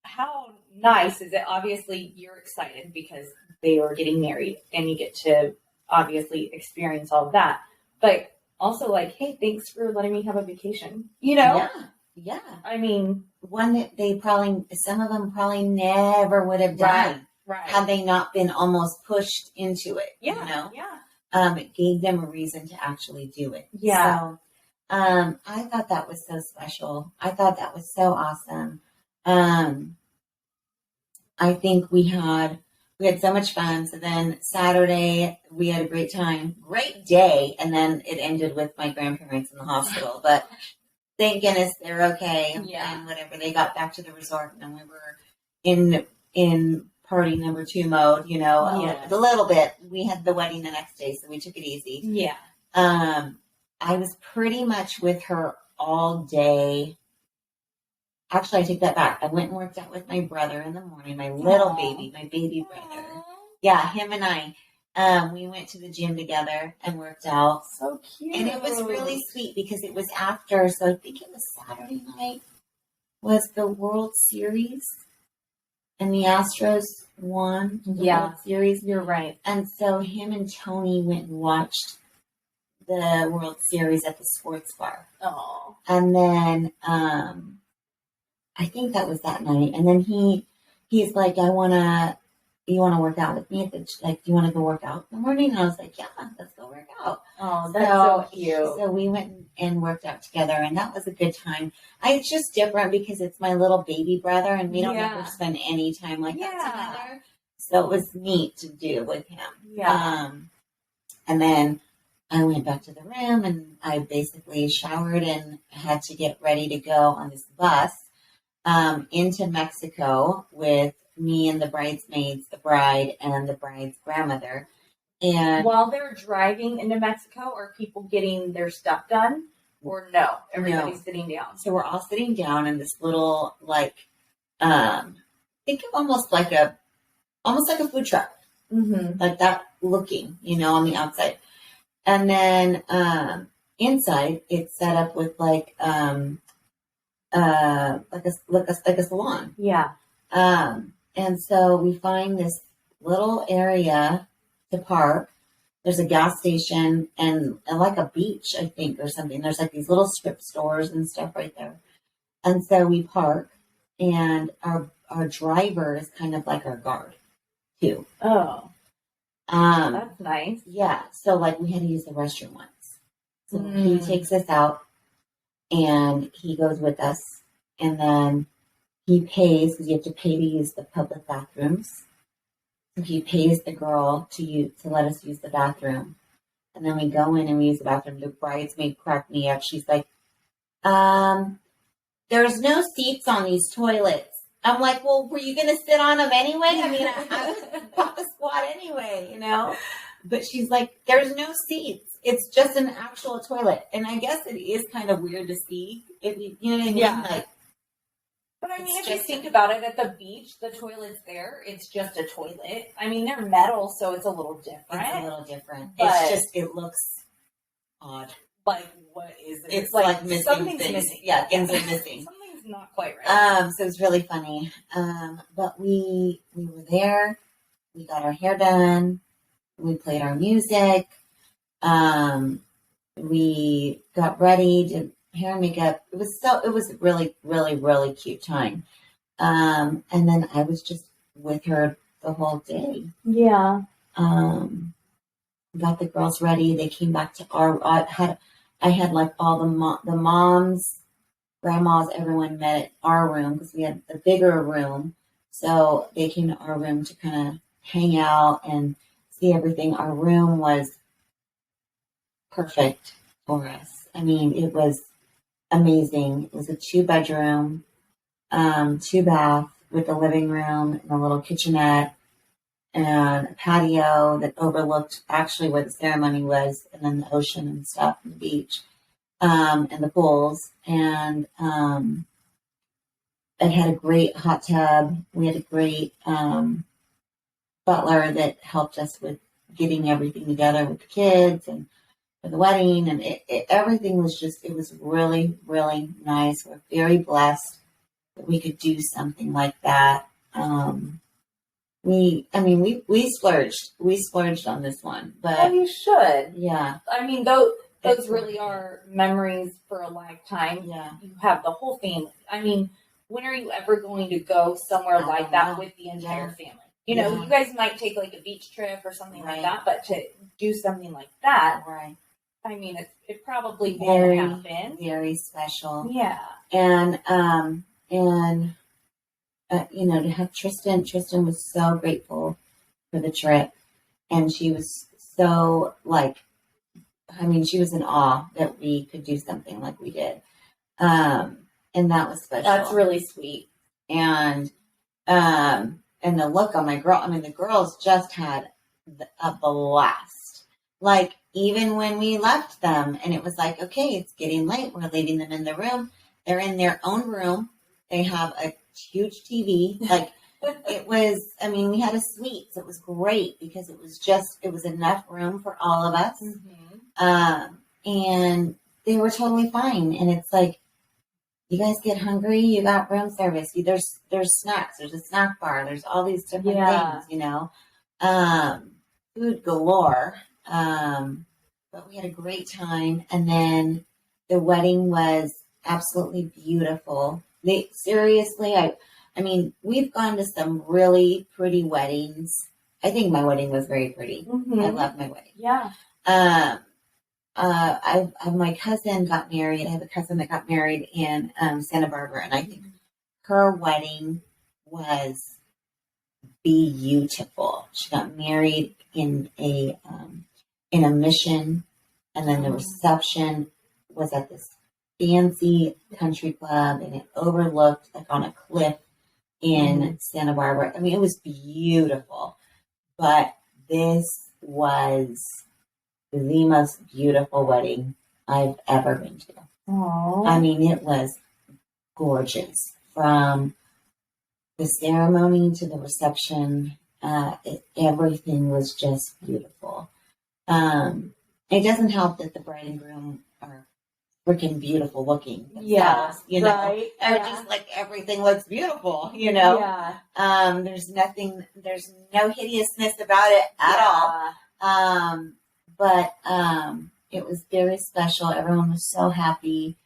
how nice is it? Obviously you're excited because they are getting married and you get to obviously experience all of that. But also like, hey, thanks for letting me have a vacation. Yeah. Yeah. I mean, one that some of them probably never would have done had they not been almost pushed into it. Yeah. It gave them a reason to actually do it. Yeah. So, I thought that was so special. I thought that was so awesome. I think we had so much fun. So then Saturday we had a great day, and then it ended with my grandparents in the hospital. But thank goodness they're okay. Yeah. And whatever, they got back to the resort, and we were in party number 2 mode. A little bit. We had the wedding the next day, so we took it easy. Yeah. I was pretty much with her all day. Actually, I take that back. I went and worked out with my brother in the morning, my little baby, my baby brother. Yeah, him and I. We went to the gym together and worked out. So cute. And it was really sweet because it was after, so I think it was Saturday night, was the World Series. And the Astros won the World Series. You're right. And so him and Tony went and watched the World Series at the sports bar. Oh. And then I think that was that night. And then he's like, you want to work out with me? Do you want to go work out in the morning? And I was like, yeah, let's go work out. Oh, that's so cute. So we went and worked out together, and that was a good time. It's just different because it's my little baby brother, and we don't ever spend any time like that together. So it was neat to do with him. Yeah. And then I went back to the room, and I basically showered and had to get ready to go on this bus into Mexico with me and the bridesmaids, the bride and the bride's grandmother. And while they're driving into Mexico, are people getting their stuff done? Or no? Everybody's sitting down. So we're all sitting down in this little, think of almost like a food truck. Mm-hmm. Like that looking, on the outside. And then inside it's set up with like a salon. Yeah. And so we find this little area to park. There's a gas station and like a beach, I think, or something. There's like these little strip stores and stuff right there. And so we park, and our driver is kind of like our guard too. Oh. That's nice. Yeah. So we had to use the restroom once. So he takes us out and he goes with us, and then he pays because you have to pay to use the public bathrooms. So he pays the girl to let us use the bathroom. And then we go in and we use the bathroom. The bridesmaid cracked me up. She's like, there's no seats on these toilets. I'm like, well, were you going to sit on them anyway? I mean, I would pop a squat anyway, But she's like, there's no seats. It's just an actual toilet. And I guess it is kind of weird to see. If you know what I mean? Yeah. But I mean, if you think about it, at the beach, the toilet's there. It's just a toilet. I mean, they're metal, so it's a little different. It's a little different. But it looks odd. Like, what is it? It's like missing something's things. missing. Yeah, things are missing. Something's not quite right. So it's really funny. But we were there. We got our hair done. We played our music. We got ready, did hair and makeup. It was really, really, really cute time. And then I was just with her the whole day. Yeah. Got the girls ready. They came back to I had like all the moms, grandmas, everyone met at our room because we had the bigger room. So they came to our room to kind of hang out and see everything. Our room was perfect for us. I mean, it was amazing. It was a 2-bedroom, 2-bath with a living room and a little kitchenette and a patio that overlooked actually where the ceremony was, and then the ocean and stuff and the beach, and the pools. And it had a great hot tub. We had a great butler that helped us with getting everything together with the kids and for the wedding, and everything was it was really, really nice. We're very blessed that we could do something like that we splurged on this one, Well, but you should. yeah, I mean, those really are memories for a lifetime. yeah. You have the whole family. I mean, when are you ever going to go somewhere I like don't that know. with the entire Yeah. family? You know, Yeah. you guys might take like a beach trip or something like Right. that, but to do something like that, Right. I mean, it probably Very, won't happen. very special. Yeah. And you know, to have Tristan was so grateful for the trip, and she was so like, I mean, she was in awe that we could do something like we did. And that was special. That's really sweet. And the look on my girl, I mean, the girls just had a blast. Like, even when we left them and it was like, okay, it's getting late. We're leaving them in the room. They're in their own room. They have a huge TV. Like, it was, I mean, we had a suite. So it was great because it was enough room for all of us. Mm-hmm. And they were totally fine. And it's like, you guys get hungry, you got room service. There's snacks. There's a snack bar. There's all these different things, you know. Food galore. But we had a great time. And then the wedding was absolutely beautiful. Seriously, I mean, we've gone to some really pretty weddings. I think my wedding was very pretty. Mm-hmm. I love my wedding. Yeah. My cousin got married. I have a cousin that got married in Santa Barbara, and I think her wedding was beautiful. She got married in a mission, and then the reception was at this fancy country club, and it overlooked like on a cliff in Santa Barbara. I mean, it was beautiful, but this was the most beautiful wedding I've ever been to. Aww. I mean, it was gorgeous from the ceremony to the reception. Everything was just beautiful. It doesn't help that the bride and groom are freaking beautiful looking themselves, you know, right. or just like everything looks beautiful, you know. Yeah. There's no hideousness about it at all. But it was very special. Everyone was so happy,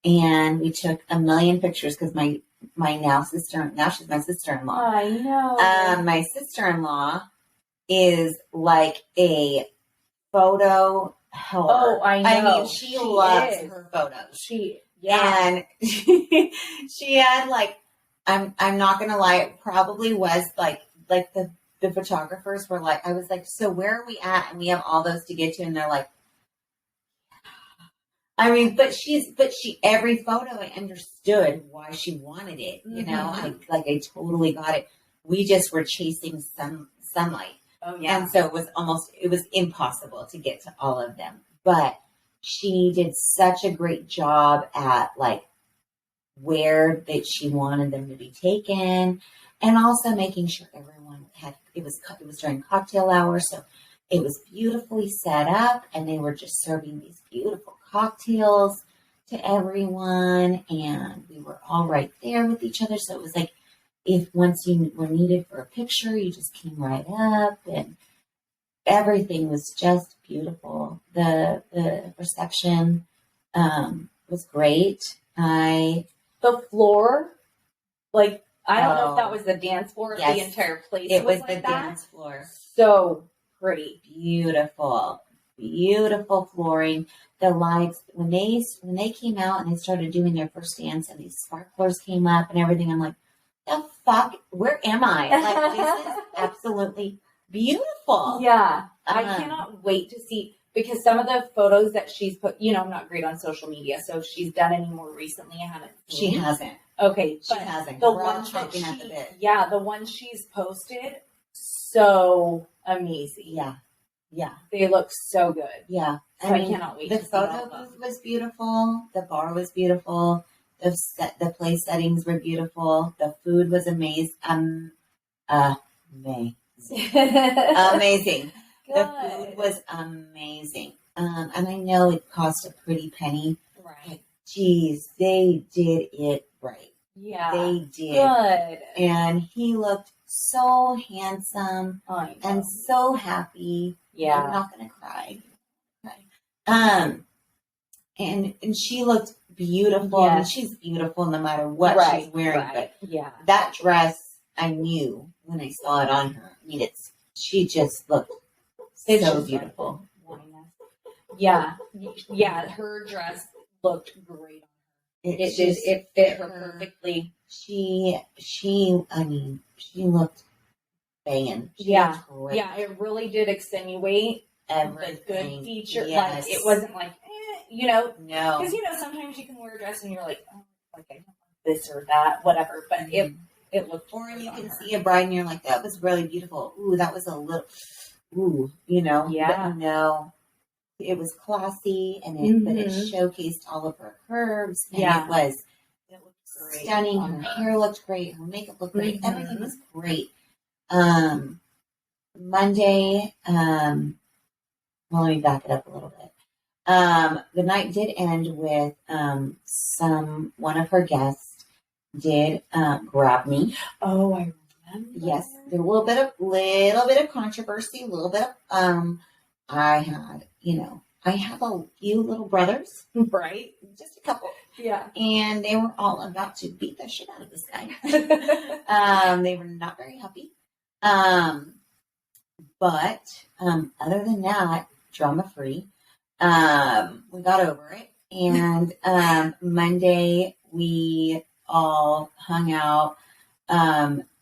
and we took a million pictures because my now she's my sister-in-law. I know. My sister-in-law is like a photo whore. Oh, I know. I mean, she loves her photos. And she had like, I'm not gonna lie, it probably was like the photographers were like, I was like, so where are we at? And we have all those to get to, and they're like, I mean, but every photo I understood why she wanted it. You know, I totally got it. We just were chasing some sunlight. Oh yeah. And so it was impossible to get to all of them. But she did such a great job at like where that she wanted them to be taken, and also making sure everyone had, it was during cocktail hour, so it was beautifully set up, and they were just serving these beautiful cocktails to everyone, and we were all right there with each other. So it was like, if once you were needed for a picture, you just came right up, and everything was just beautiful. The reception was great. The floor, like, I don't know if that was the dance floor, if the entire place it was like the that. dance floor. So pretty. Beautiful flooring. The lights, when they came out and they started doing their first dance, and these sparklers came up and everything, I'm like, the fuck, where am I? Like, this is absolutely beautiful. Yeah. I cannot wait to see, because some of the photos that she's put, you know, I'm not great on social media, so if she's done any more recently, I haven't seen. She hasn't. Okay. She hasn't. The We're all ones that chomping at the bit. Yeah, the ones she's posted, so amazing. Yeah. Yeah. They look so good. Yeah. So I cannot wait the to see all photo of them. booth was beautiful. The bar was beautiful. The place settings were beautiful. The food was amazing. Amazing. Amazing. The food was amazing. And I know it cost a pretty penny. Right. Geez, they did it right. Yeah. They did. Good. And he looked so handsome and so happy. Yeah. I'm not gonna cry. And she looked beautiful. Yes. I mean, she's beautiful no matter what she's wearing. Right. But Yeah. that dress, I knew when I saw it on her. I mean, she just looked so beautiful. Like, yeah. Yeah. Her dress looked great. It fit her perfectly. She looked banging. She looked great. Yeah, it really did extenuate everything. The good feature. Yes. Like, it wasn't like, no. Because, sometimes you can wear a dress and you're like, oh, like, I don't like this or that, whatever. But it looked Or you can see a bride and you're like, that was really beautiful. Ooh, that was a little, Yeah. But no. It was classy, and but it showcased all of her curves, and it looked great. Stunning. Her hair looked great. Her makeup looked great. Everything was great. Monday, well, let me back it up a little bit. The night did end with one of her guests did grab me. Oh, I remember. Yes, there was a little bit of controversy, a little bit of I have a few little brothers. Right. Just a couple. Yeah. And they were all about to beat the shit out of this guy. They were not very happy. But other than that, drama free. We got over it. And Monday we all hung out.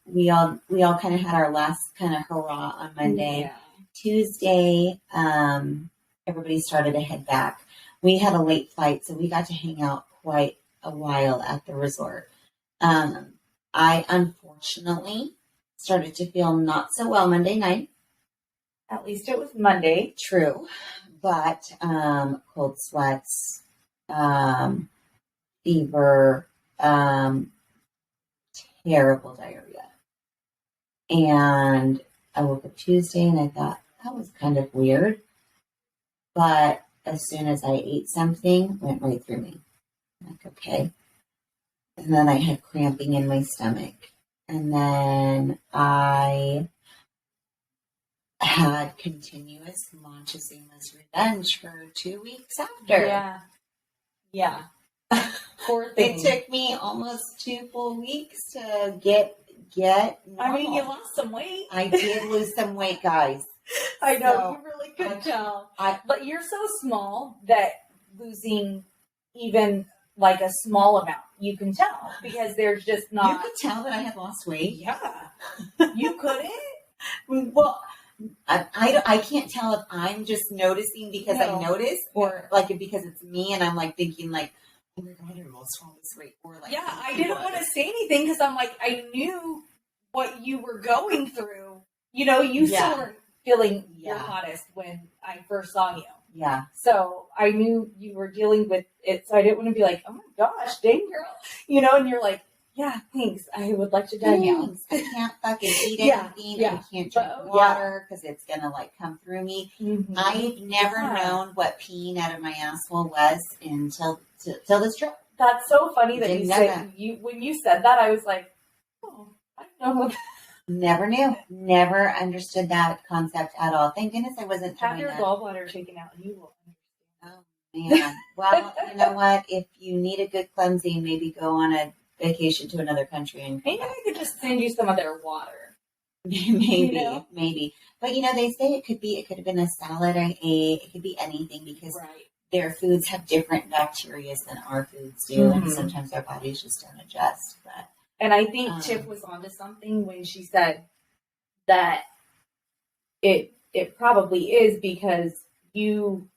We all kind of had our last kind of hurrah on Monday. Yeah. Tuesday, everybody started to head back. We had a late flight, so we got to hang out quite a while at the resort. I unfortunately started to feel not so well Monday night. At least it was Monday. True. But cold sweats, fever, terrible diarrhea. And I woke up Tuesday and I thought, that was kind of weird. But as soon as I ate something, it went right through me. I'm like, okay. And then I had cramping in my stomach. And then I had continuous Montezuma's revenge for 2 weeks after. Yeah. Yeah. Poor thing. It took me almost 2 full weeks to get normal. I mean, you lost some weight. I did lose some weight, guys. I know, so, you really could tell. But you're so small that losing even like a small amount, you can tell, because there's just not... You could tell that I had lost weight? Yeah. You couldn't? Well, I can't tell if I'm just noticing because I notice, or like because it's me and I'm like thinking like, oh my God, I lost all this weight. Or like, yeah, I didn't want to say anything because I'm like, I knew what you were going through. You still weren't feeling your hottest when I first saw you. Yeah. So I knew you were dealing with it. So I didn't want to be like, oh my gosh, dang girl. And you're like, yeah, thanks. I would like to die now. I can't fucking eat anything. I can't drink water because it's going to like come through me. Mm-hmm. I've never known what peeing out of my asshole was until this trip. That's so funny that you said, when you said that, I was like, oh, I don't know. Never knew. Never understood that concept at all. Thank goodness I wasn't have your gallbladder taken out and you will understand. Oh, man. Well, you know what? If you need a good cleansing, maybe go on a vacation to another country. And maybe I could just send you some of their water. Maybe. But, they say it could have been a salad I ate. It could be anything because their foods have different bacteria than our foods do. Mm-hmm. And sometimes our bodies just don't adjust. And I think Tiff was onto something when she said that it probably is because you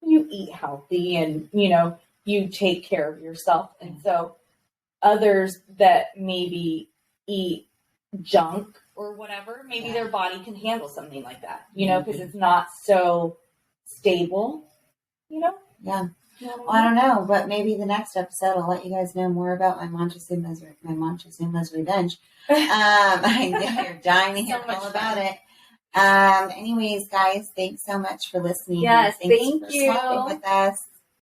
eat healthy and, you take care of yourself. And so others that maybe eat junk or whatever, maybe their body can handle something like that, because it's not so stable, Yeah. Well, I don't know, but maybe the next episode I'll let you guys know more about my Montezuma's revenge. I know you're dying to hear all about it. Anyways, guys, thanks so much for listening. Yes, thanks thank for you. swapping with us.